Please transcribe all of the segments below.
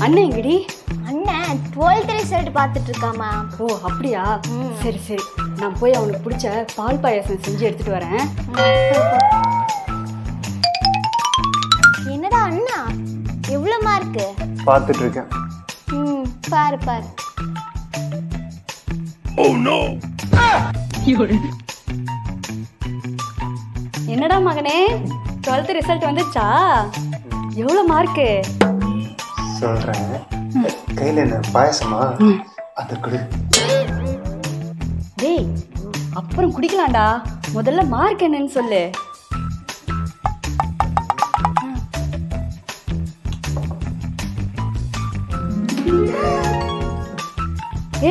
அண்ணன் எங்கடி? அண்ணன் 12th ரிசல்ட் பார்த்துட்டு இருக்காமா. ஓ அப்படியா? சரி சரி, நான் போய் அவனுக்கு பிடிச்ச பால் பாயாசம் செஞ்சு எடுத்துட்டு வரேன். என்னடா அண்ணா எவ்வளவு மார்க்கு பார்த்துட்டு இருக்கேன். பாரு பாரு. என்னடா மகனே, 12th ரிசல்ட் வந்துச்சா? எவ்வளவு மார்க்கு? சொல்றேன். கையில என்ன பாயசமா? அது குடி. டேய், அப்புறம் குடிக்கலாம்டா, முதல்ல மார்க் என்னன்னு சொல்லு.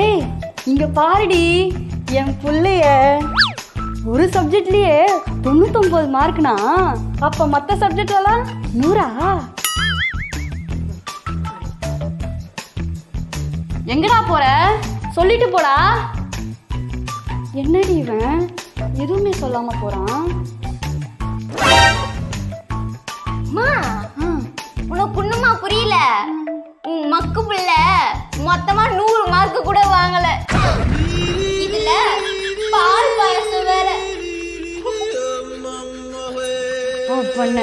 ஏய், இங்க பாருடி என் புள்ளைய. ஒரு சப்ஜெக்ட்லயே 99 மார்க்னா அப்ப மத்த சப்ஜெக்ட் எல்லாம் 100ஆ? எங்கடா போற? சொல்லிட்டு போடா. என்னடி இவன் எதுவுமே சொல்லாம போறான்? அம்மா, உனக்கு ஒண்ணுமா புரியல? உன் மக்கு புள்ள மொத்தமா 100 மார்க் கூட வாங்கல. இதுல பால் பாயசம் வேற. பண்ண